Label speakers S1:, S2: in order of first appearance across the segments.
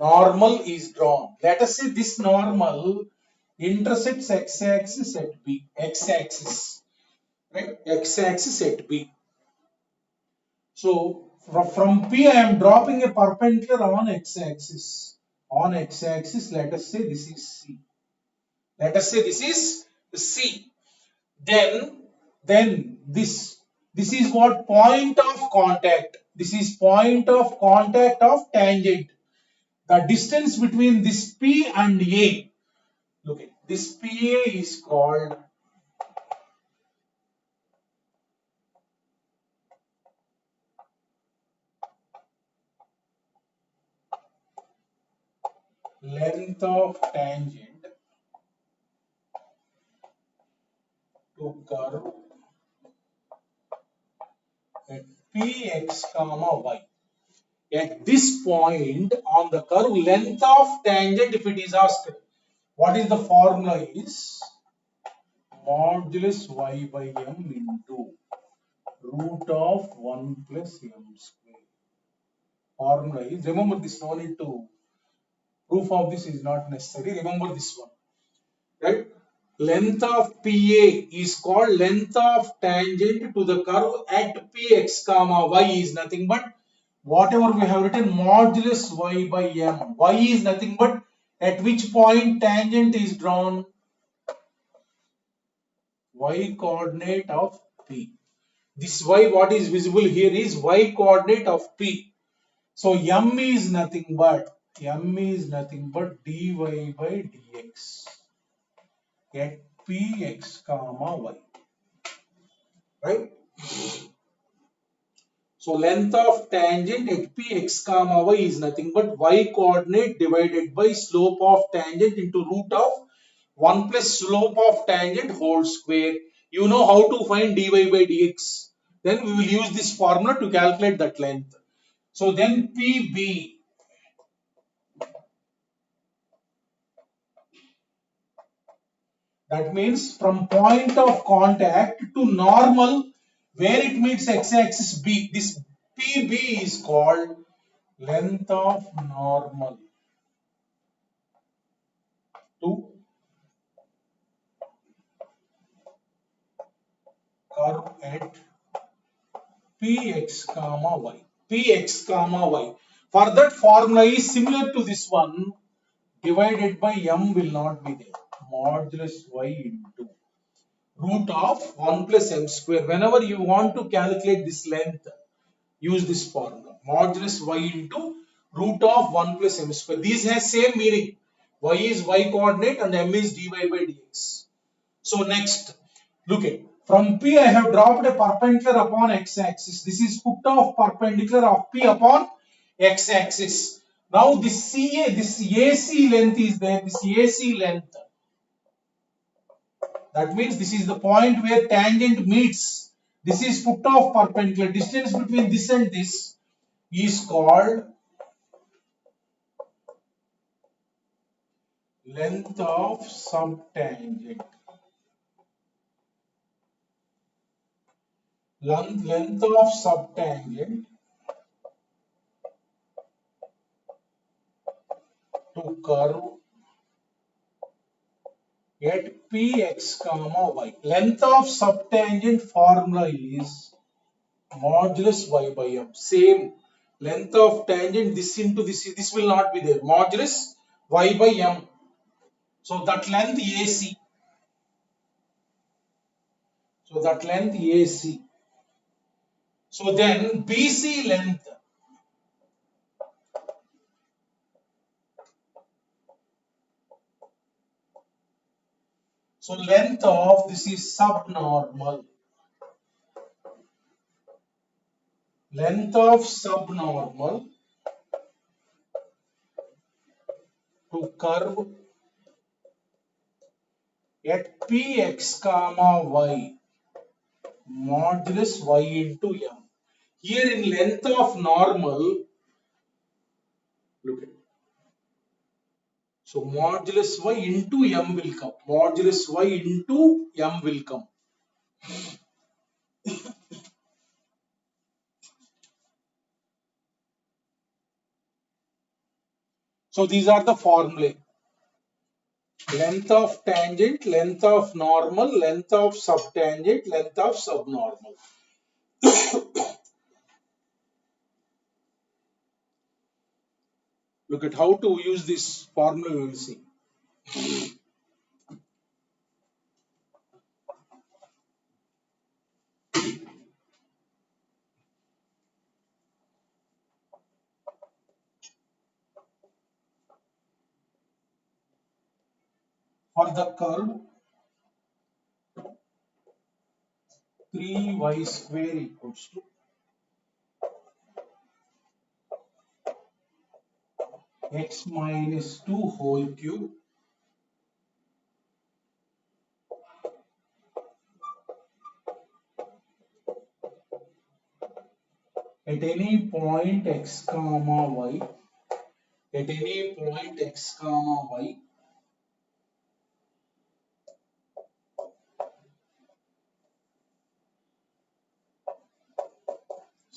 S1: normal is drawn. Let us say this normal intersects x-axis at B, x-axis, right? X-axis at B. So from P I am dropping a perpendicular on x-axis. On x-axis, let us say this is C. Let us say this is C. Then this is what point of contact. This is point of contact of tangent. The distance between this P and A. Look at this PA is called length of tangent to curve at Px comma y. At this point on the curve, length of tangent, if it is asked, what is the formula is modulus y by m into root of 1 plus m square. Formula is, remember this, no need to, proof of this is not necessary, remember this one, right? Length of PA is called length of tangent to the curve at Px comma y is nothing but whatever we have written modulus y by m. Y is nothing but at which point tangent is drawn, y coordinate of P. This y what is visible here is y coordinate of P. So m is nothing but dy by dx at Px comma y, right? So length of tangent at Px comma y is nothing but y coordinate divided by slope of tangent into root of 1 plus slope of tangent whole square. You know how to find dy by dx. Then we will use this formula to calculate that length. So then PB, that means from point of contact to normal where it meets x-axis B, this PB is called length of normal to curve at Px comma y. Px comma y. For that formula is similar to this one, divided by m will not be there. Modulus y into root of 1 plus m square. Whenever you want to calculate this length, use this formula. Modulus y into root of 1 plus m square. These has same meaning. Y is y coordinate and m is dy by dx. So next, look at, from P I have dropped a perpendicular upon x-axis. This is put off perpendicular of P upon x-axis. Now this CA, this AC length is there, this AC length. That means this is the point where tangent meets. This is put off perpendicular. Distance between this and this is called length of subtangent. Length of subtangent to curve at Px comma y. Length of subtangent formula is modulus y by m. Same length of tangent, this into this will not be there. Modulus y by m. So that length AC. So that length AC. So then BC length. So length of this is subnormal. Length of subnormal to curve at Px comma y modulus y into m. Here in length of normal, look at it. So modulus y into m will come. Modulus y into m will come. So these are the formulae. Length of tangent, length of normal, length of subtangent, length of subnormal. Look at how to use this formula, we will see. For the curve 3y square equals to x minus 2 whole cube at any point x comma y, at any point x comma y,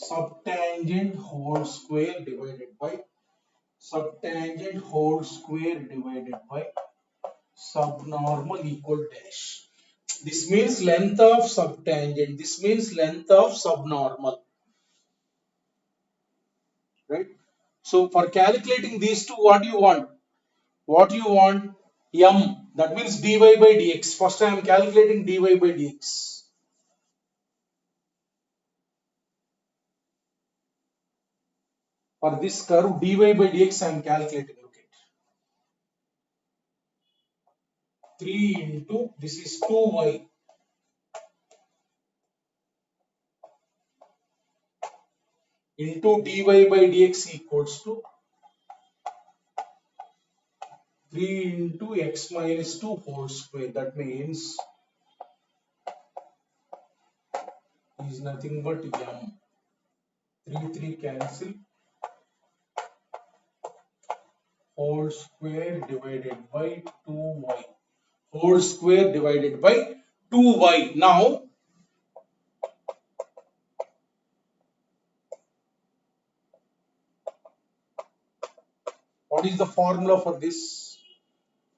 S1: subtangent whole square divided by subtangent whole square divided by subnormal equal dash. This means length of subtangent. This means length of subnormal. Right? So for calculating these two, what do you want? What you want? M. That means dy by dx. First I am calculating dy by dx. For this curve, dy by dx I am calculating. Look at 3 into this is 2y into dy by dx equals to 3 into x minus 2 whole square. That means is nothing but m. 3 cancel, whole square divided by 2y. Whole square divided by 2y. Now, what is the formula for this?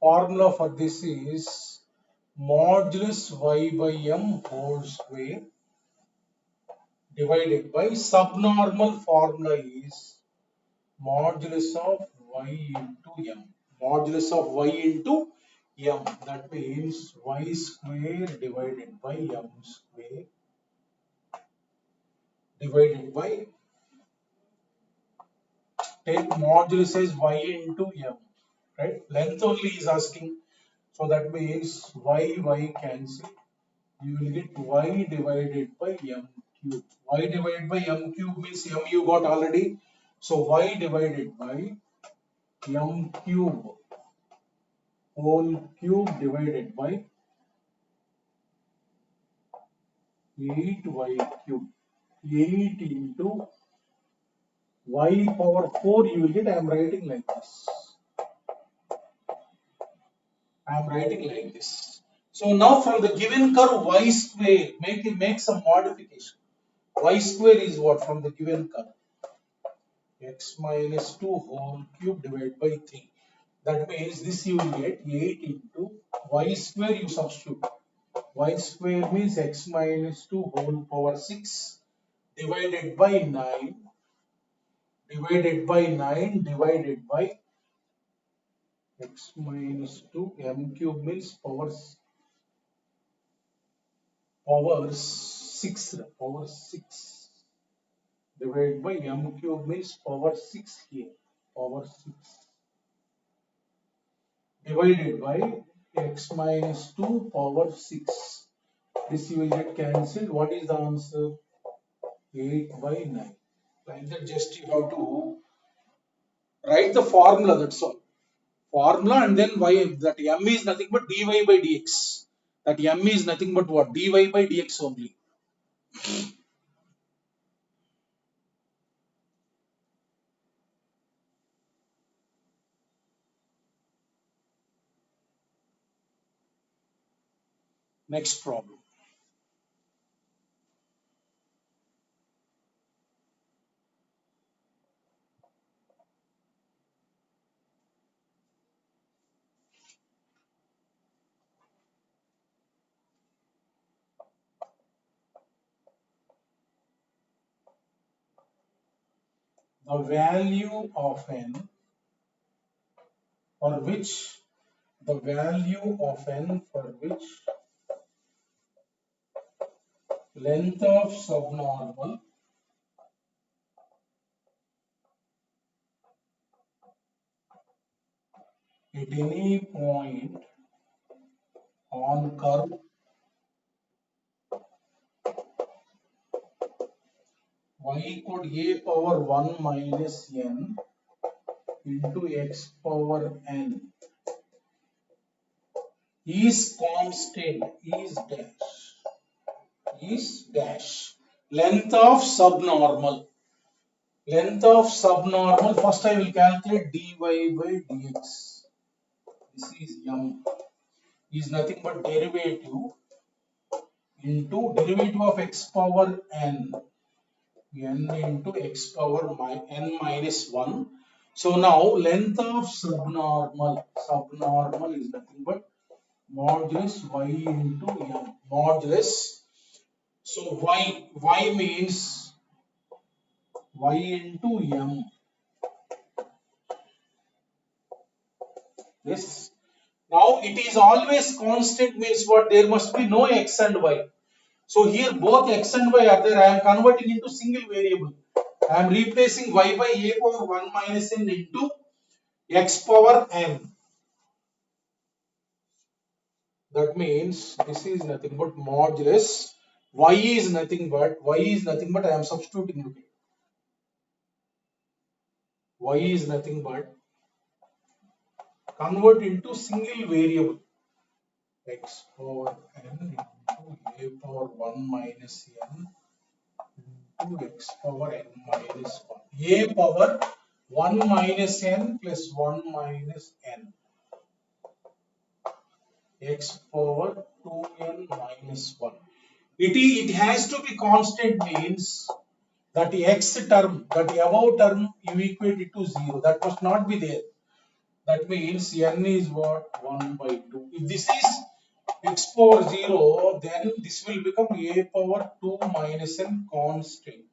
S1: Formula for this is modulus y by m whole square divided by subnormal formula is modulus of y into m. Modulus of y into m. That means y square divided by m square divided by, take modulus as y into m. Right? Length only is asking. So that means y cancel. You will get y divided by m cube. Y divided by m cube means m you got already. So y divided by m cube whole cube divided by 8y cube. 8 into y power 4 you will get. I am writing like this. I am writing like this. So now from the given curve y square, make some modification. Y square is what from the given curve? X minus 2 whole cube divided by 3. That means this you will get 8 into y square you substitute. Y square means x minus 2 whole power 6 divided by 9 divided by 9 divided by x minus 2 m cube means power 6 divided by m cube means power 6 here, power 6 divided by x minus 2 power 6. This you will get cancelled. What is the answer? 8 by 9. Like that, just you have to write the formula, that's all. Formula and then y, that m is nothing but dy by dx. That m is nothing but what? Dy by dx only. Next problem. the value of n for which length of subnormal at any point on curve y equal to a power 1 minus n into x power n is constant, is dash length of subnormal. First I will calculate dy by dx. This is m, is nothing but derivative of x power n into x power n minus 1. So now length of subnormal is nothing but modulus y into m. Modulus. So y means y into m. This. Now it is always constant means what? There must be no x and y. So here both x and y are there. I am converting into single variable. I am replacing y by a power 1 minus n into x power n. That means this is nothing but modulus y is nothing but I am substituting. Y is nothing but convert into single variable x power n into a power 1 minus n into x power n minus 1. A power 1 minus n plus 1 minus n. X power 2n minus 1. It has to be constant means that the x term, that the above term, you equate it to 0. That must not be there. That means n is what? 1 by 2. If this is x power 0, then this will become a power 2 minus n constant.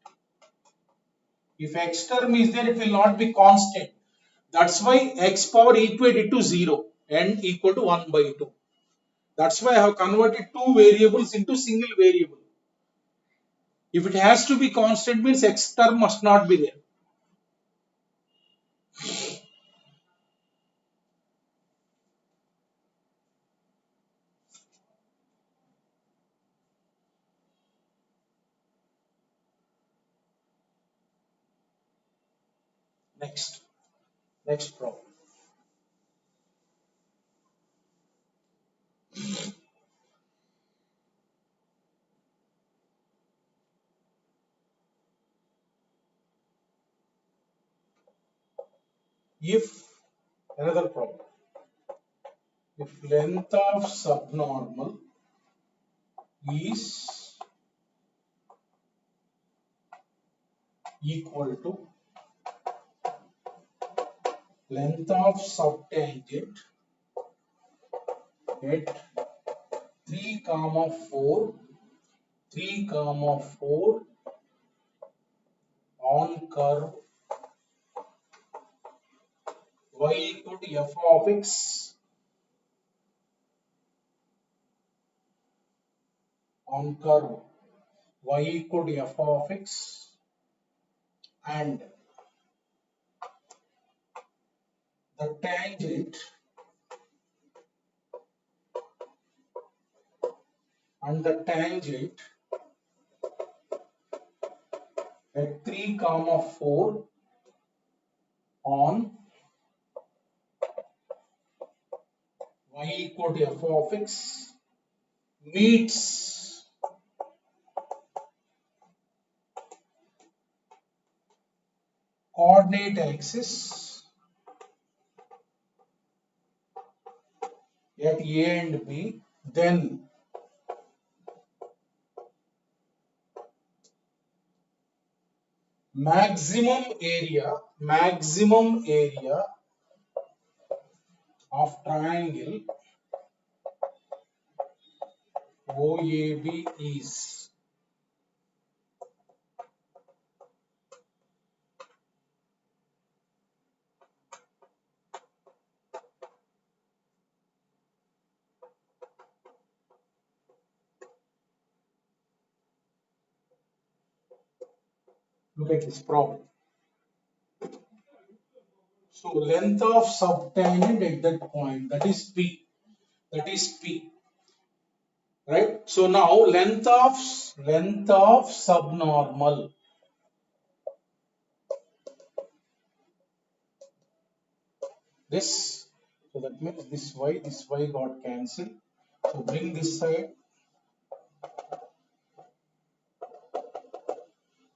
S1: If x term is there, it will not be constant. That's why x power equated to 0 and equal to 1 by 2. That's why I have converted two variables into single variable. If it has to be constant means x term must not be there. Next problem. If another problem, if length of subnormal is equal to length of subtangent at 3, 4 on curve y equal to f of x on curve y equal to f of x and the tangent at 3, 4 on y equal to f of x meets coordinate axis at A and B, then maximum area of triangle OAB is Look at this problem. So length of subtangent at that point, that is P. That is P. Right? So now length of subnormal. This, so that means this y got cancelled. So bring this side.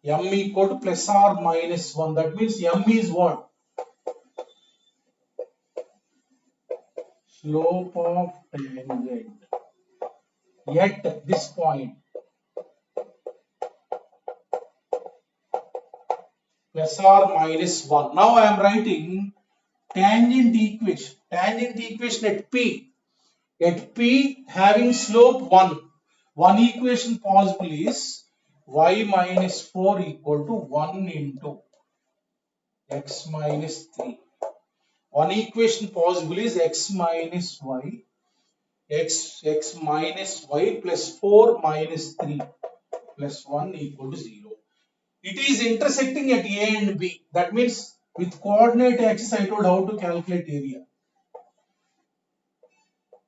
S1: M equal to plus or minus 1. That means M is what? Slope of tangent at this point, plus or minus 1. Now I am writing tangent equation. Tangent equation at P. At P having slope 1. One equation possible is y minus 4 equal to 1 into x minus 3. One equation possible is x minus y, x minus y plus 4 minus 3 plus 1 equal to 0. It is intersecting at A and B. That means with coordinate axis I told how to calculate area.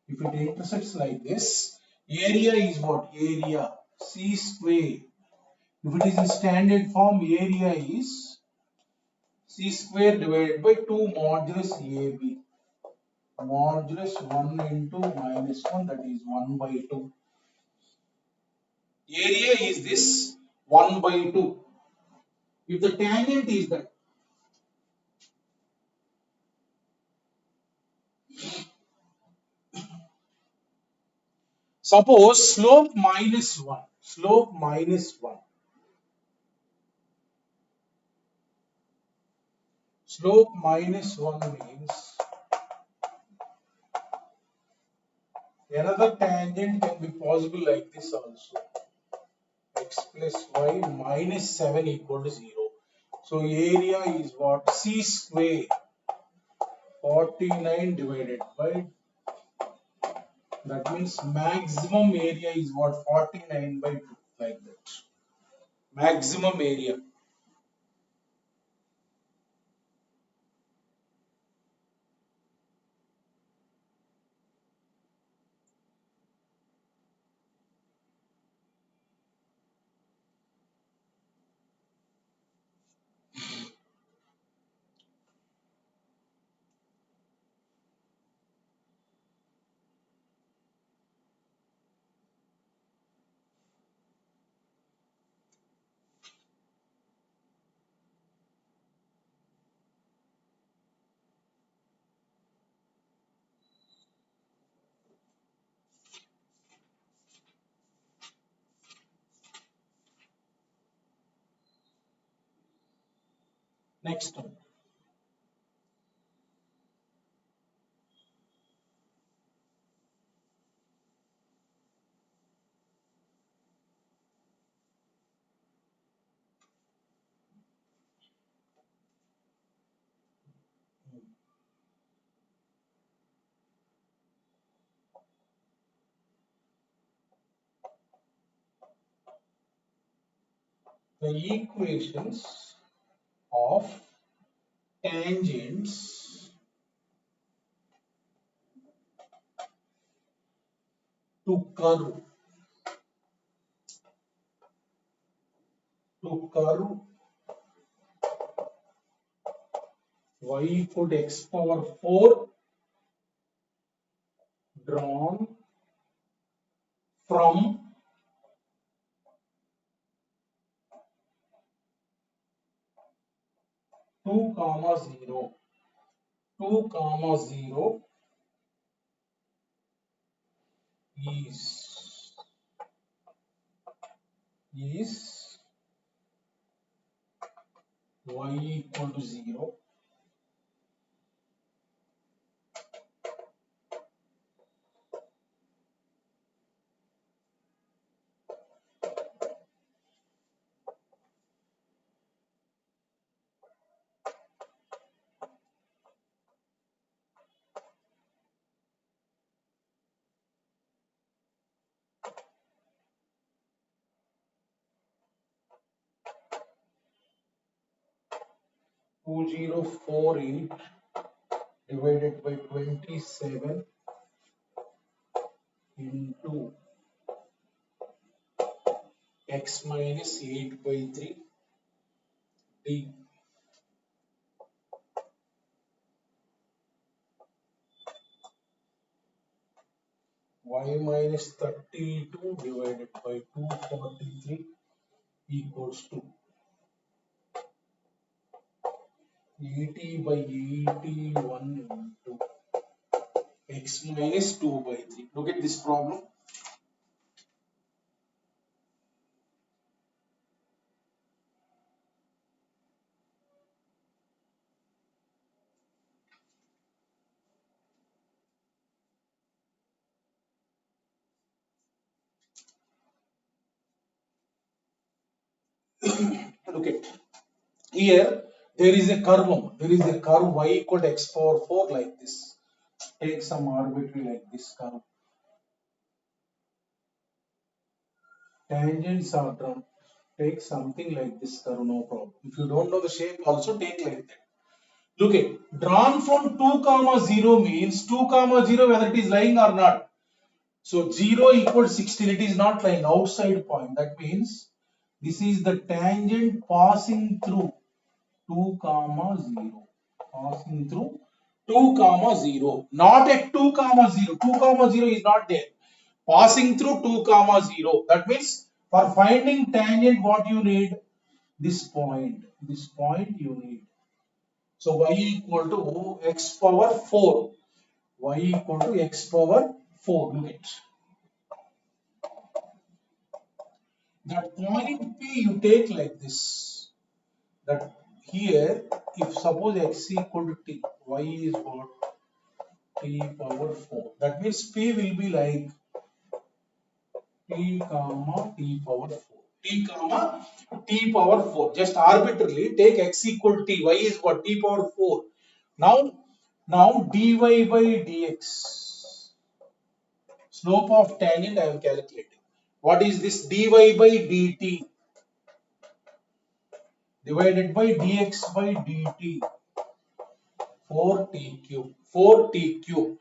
S1: If it intersects like this, area is what? Area C square. If it is in standard form, area is C square divided by 2 modulus AB. Modulus 1 into minus 1, that is 1 by 2. Area is this 1 by 2. If the tangent is that, suppose slope minus 1. Slope minus 1. Slope minus 1 means another tangent can be possible like this also. X plus y minus 7 equal to 0. So area is what? C square 49 divided by, that means maximum area is what? 49 by 2, like that. Maximum area. Next one. The equations of tangents to curve y equal to x power 4 drawn from two comma 0. 2 comma 0 is y equal to 0. 2048 divided by 27 into x minus 8 by 3 d y minus 32 divided by 243 equals to 80 by 81 into x minus 2 by 3. Look at this problem. Look at here. There is a curve. There is a curve y equal to x power 4 like this. Take some arbitrary like this curve. Tangents are drawn. Take something like this curve, no problem. If you don't know the shape, also take like that. Look at drawn from 2 comma 0 means 2 comma 0 whether it is lying or not. So 0 equals 16, it is not lying outside point. That means this is the tangent passing through 2 comma 0. Passing through 2 comma 0. Not at 2 comma 0. 2 comma 0 is not there. Passing through 2 comma 0. That means for finding tangent what you need? This point. This point you need. So y equal to x power 4. Y equal to x power 4. Look at that point P you take like this. That here, if suppose x equal to t, y is what? T power 4. That means P will be like t comma t power 4. T comma t power 4. Just arbitrarily take x equal to t. Y is what? T power 4. Now dy by dx. Slope of tangent I am calculating. What is this? Dy by dt divided by dx by dt. 4t cube. 4t cube.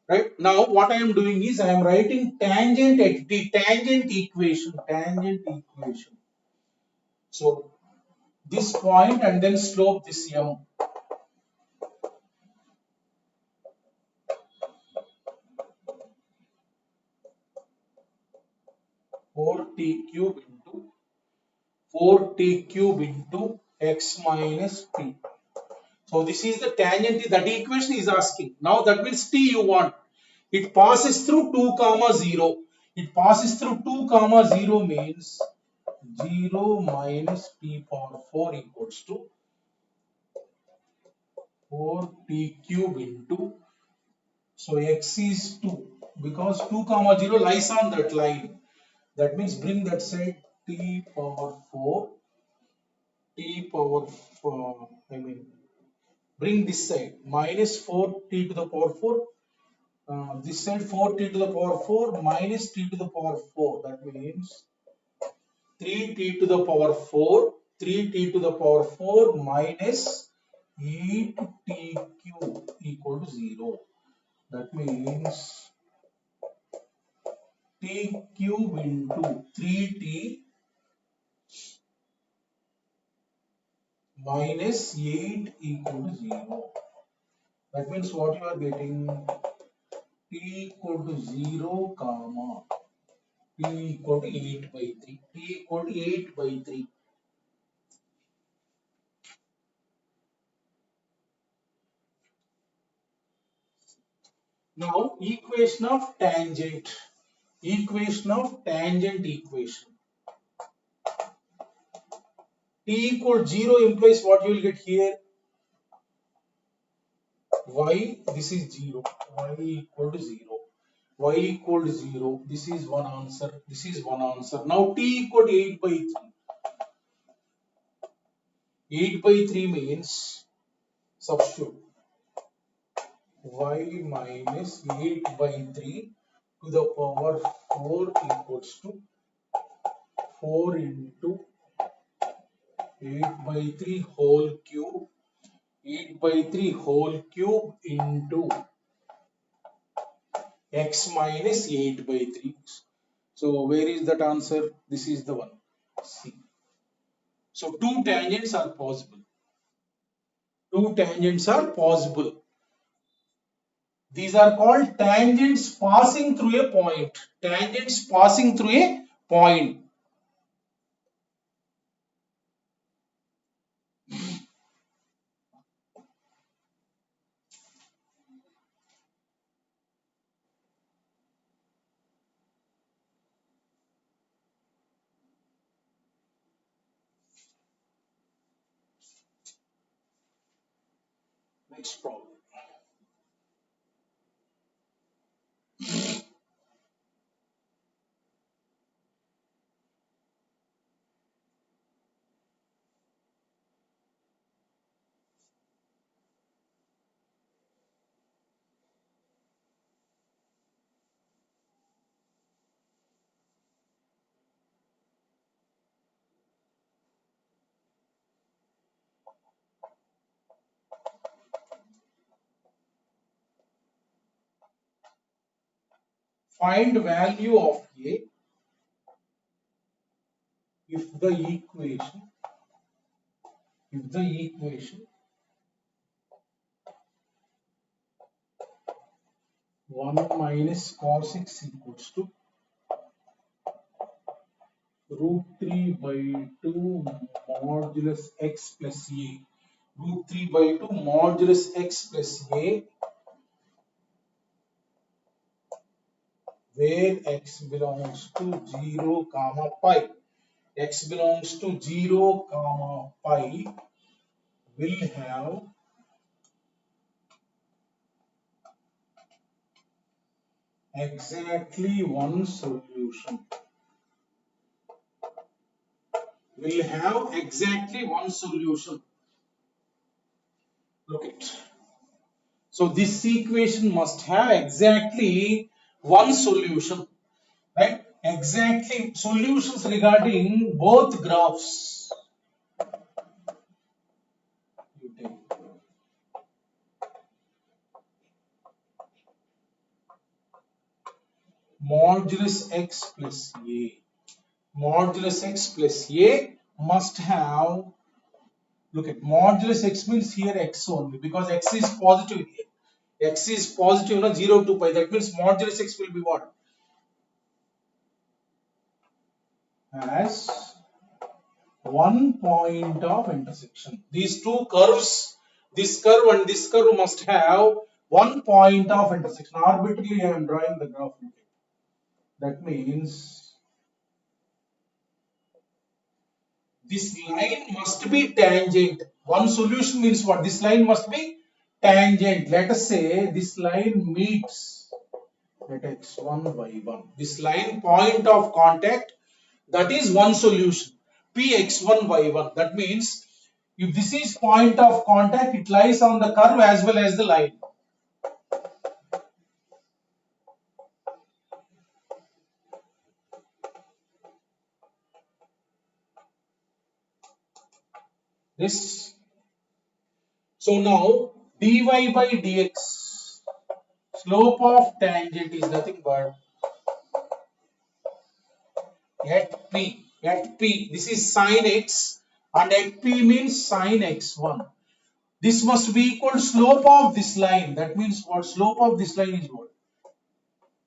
S1: Right? Now what I am doing is I am writing tangent at the tangent equation. Tangent equation. So this point and then slope this m. 4t cube into 4t cube into x minus t. So this is the tangent that equation is asking. Now that means t you want. It passes through 2 comma 0. It passes through 2 comma 0 means 0 minus t power 4 equals to 4t cube into. So x is 2 because 2 comma 0 lies on that line. That means bring that side t power 4. T power 4, bring this side minus 4t to the power 4. This side 4t to the power 4 minus t to the power 4. That means 3t to the power 4. 3t to the power 4 minus 8t cube equal to 0. That means t cube into 3t minus 8 equal to 0. That means what you are getting? T equal to 0 comma t equal to 8 by 3. T equal to 8 by 3. Now equation of tangent. Equation of tangent equation. T equal 0 implies what you will get here? Y, this is 0. Y equal to 0. Y equal to 0. This is one answer. This is one answer. Now t equal to 8 by 3. 8 by 3 means substitute y minus 8 by 3 to the power 4 equals to 4 into 8 by 3 whole cube, 8 by 3 whole cube into x minus 8 by 3. So where is that answer? This is the one. C. So two tangents are possible. Two tangents are possible. These are called tangents passing through a point. Tangents passing through a point. Next problem. Find value of A if the equation 1 minus cos x equals to root 3 by 2 modulus x plus A. Root 3 by 2 modulus x plus A, where x belongs to 0 comma pi. X belongs to 0 comma pi will have exactly one solution. Will have exactly one solution. Look it. So this equation must have exactly one solution, right? Exactly solutions regarding both graphs. You take modulus x plus A. Modulus x plus A must have, look at modulus x means here x only because x is positive here. X is positive, no, 0 to pi. That means modulus x will be what? As one point of intersection. These two curves, this curve and this curve must have one point of intersection. Arbitrarily I am drawing the graph. That means this line must be tangent. One solution means what? This line must be tangent. Let us say this line meets at x1, y1. This line point of contact, that is one solution. Px1, y1. That means if this is point of contact, it lies on the curve as well as the line. This. So now dy by dx, slope of tangent is nothing but at P. At P, this is sine x and at P means sine x1. This must be equal to slope of this line. That means what? Slope of this line is what?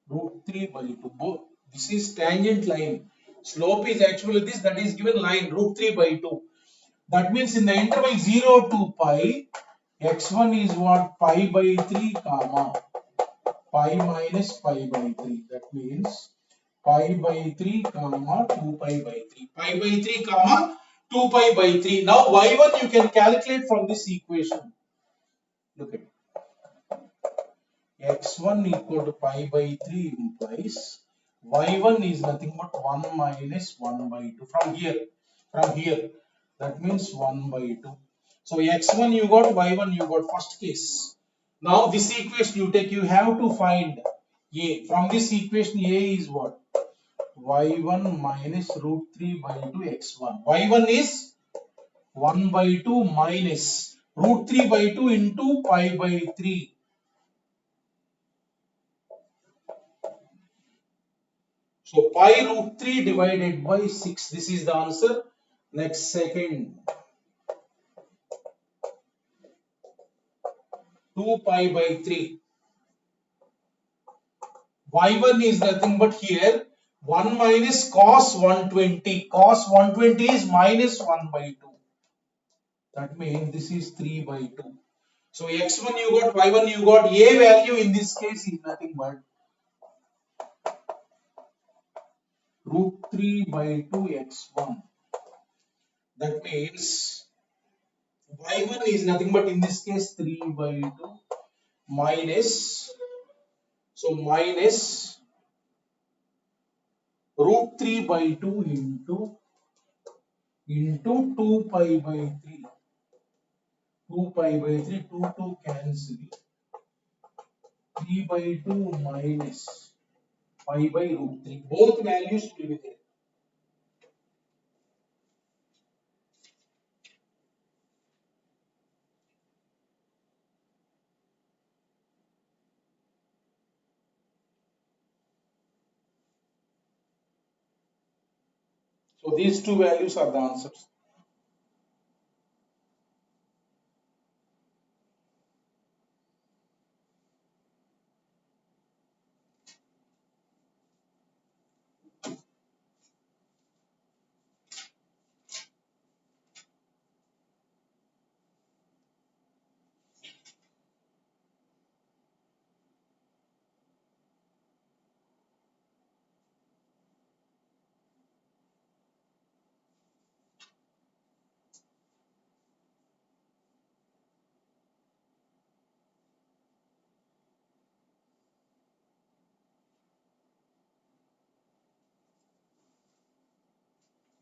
S1: Root 3 by 2. Both. This is tangent line. Slope is actually this, that is given line root 3 by 2. That means in the interval 0 to pi, x1 is what? Pi by 3 comma pi minus pi by 3. That means pi by 3 comma 2 pi by 3. Pi by 3 comma 2 pi by 3. Now y1 you can calculate from this equation. Look at it. X1 equal to pi by 3 implies y1 is nothing but 1 minus 1 by 2 from here. That means 1 by 2. So x1 you got, y1 you got, first case. Now this equation you take, you have to find a. From this equation a is what? Y1 minus root 3 by 2 x1. Y1 is 1 by 2 minus root 3 by 2 into pi by 3. So pi root 3 divided by 6. This is the answer. Next second. 2 pi by 3. Y1 is nothing but here 1 minus cos 120. Cos 120 is minus 1 by 2. That means this is 3 by 2. So x1 you got, y1 you got, a value in this case is nothing but root 3 by 2 x1. That means y1 is nothing but in this case 3 by 2 minus, so minus root 3 by 2 into 2 pi by 3. 2 pi by 3, 2 cancel. 3 by 2 minus pi by root 3. Both values will be there. So these two values are the answers.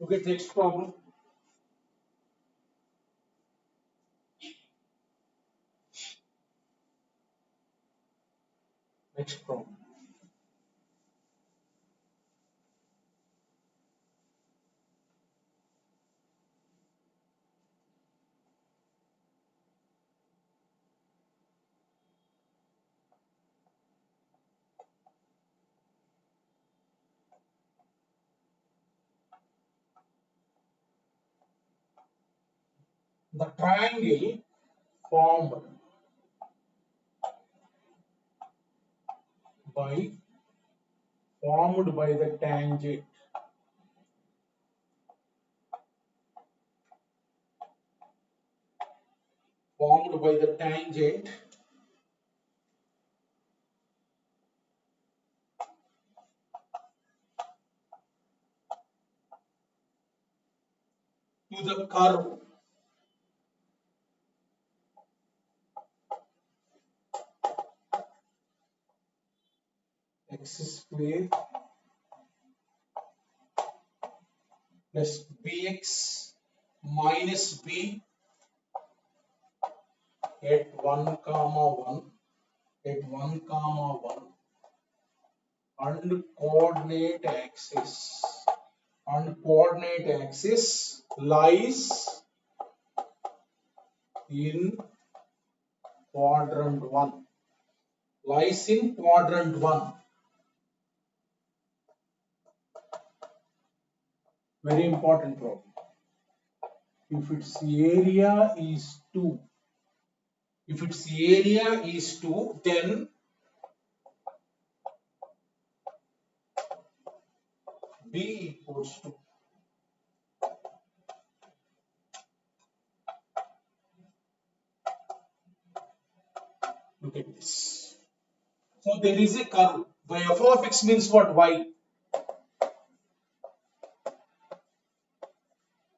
S1: Look at next problem. Next problem. The triangle formed by the tangent to the curve x square plus bx minus b at 1 comma 1 and coordinate axis lies in quadrant 1. Very important problem. If its area is 2, then b equals to, look at this. So there is a curve. The f of x means what? Y.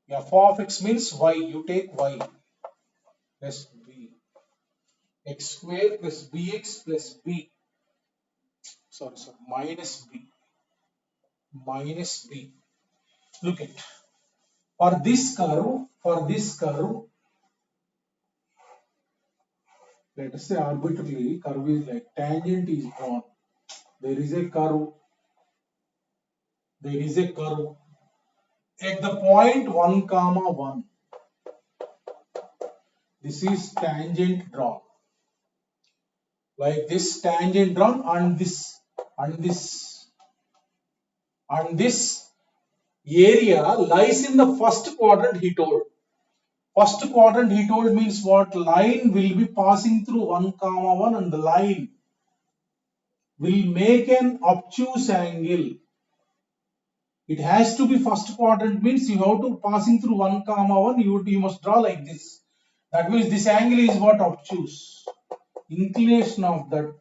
S1: F of x means y. You take y plus b. X square plus bx plus b. Sorry, minus b. Look at, for this curve, let us say arbitrarily, curve is like tangent is drawn. There is a curve. At the point 1 comma 1. This is tangent drawn. Like this tangent drawn, and this area lies in the first quadrant, he told. First quadrant, he told, means what? Line will be passing through 1, 1, and the line will make an obtuse angle. It has to be first quadrant, means you have to passing through 1, 1, you must draw like this. That means this angle is what? Obtuse. Inclination of that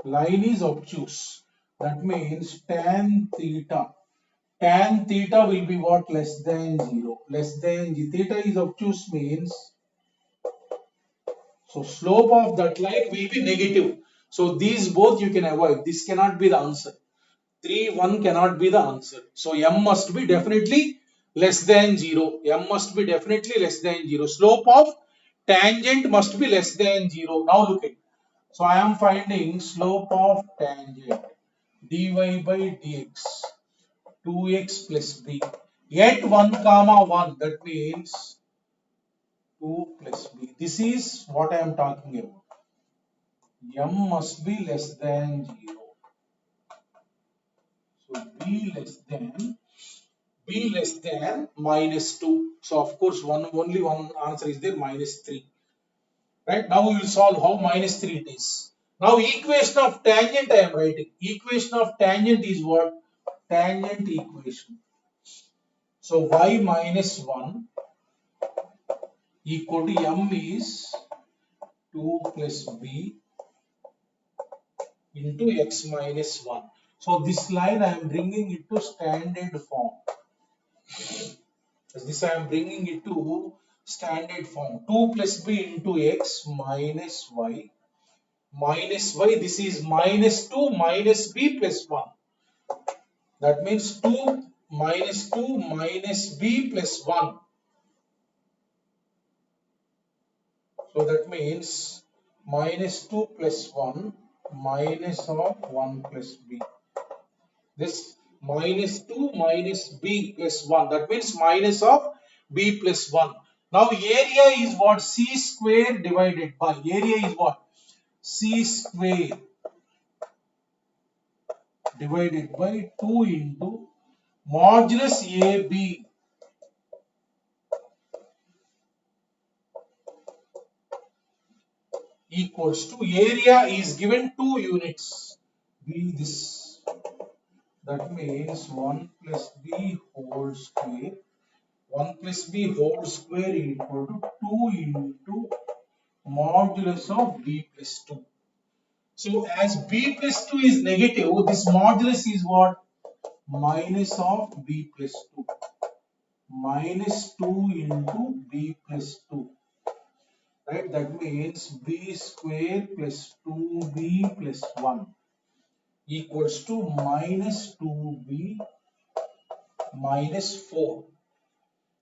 S1: line is obtuse. That means tan theta. Tan theta will be what? Less than 0. Less than theta is obtuse, means so slope of that line will be negative. So these both you can avoid. This cannot be the answer. 3, 1 cannot be the answer. So m must be definitely less than 0. M must be definitely less than 0. Slope of tangent must be less than 0. Now look at it. So I am finding slope of tangent dy by dx 2x plus b at 1, 1. That means 2 plus b. This is what I am talking about. M must be less than 0. So b less than minus 2. So of course only one answer is there, minus 3. Right, now we will solve how minus 3 it is. Now equation of tangent I am writing. Equation of tangent is what? Tangent equation. So y minus 1 equal to m is 2 plus b into x minus 1. So this line I am bringing it to standard form. This I am bringing it to standard form. 2 plus b into x minus y. Minus y, this is minus 2 minus b plus 1. That means 2 minus b plus 1. So that means minus 2 plus 1 minus of 1 plus b. This minus 2 minus b plus 1. That means minus of b plus 1. Now area is what? C square divided by. Area is what? C square divided by 2 into modulus AB equals to, area is given 2 units. B this. That means 1 plus b whole square. 1 plus b whole square equal to 2 into modulus of b plus 2. So as b plus 2 is negative, this modulus is what? Minus of b plus 2. Minus 2 into b plus 2. Right, that means b square plus 2b plus 1 equals to minus 2b minus 4.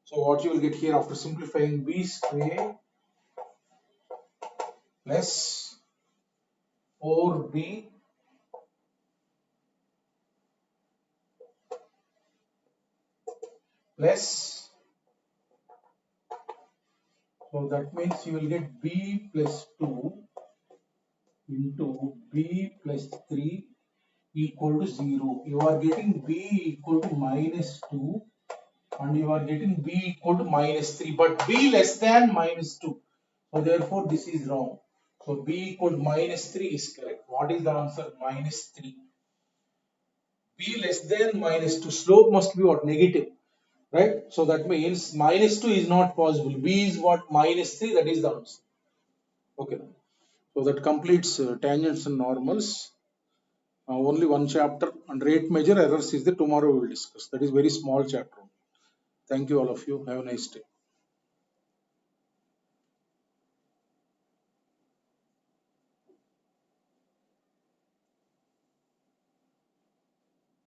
S1: So what you will get here after simplifying, b square plus 4b plus, so that means you will get b plus 2 into b plus 3 equal to 0. You are getting b equal to minus 2 and you are getting b equal to minus 3, but b less than minus 2. So therefore this is wrong. So b equal to minus 3 is correct. What is the answer? Minus 3. B less than minus 2. Slope must be what? Negative. Right? So that means minus 2 is not possible. B is what? Minus 3. That is the answer. Okay. So that completes tangents and normals. Only one chapter, and rate measure errors is there. Tomorrow we will discuss. That is very small chapter. Thank you all of you. Have a nice day.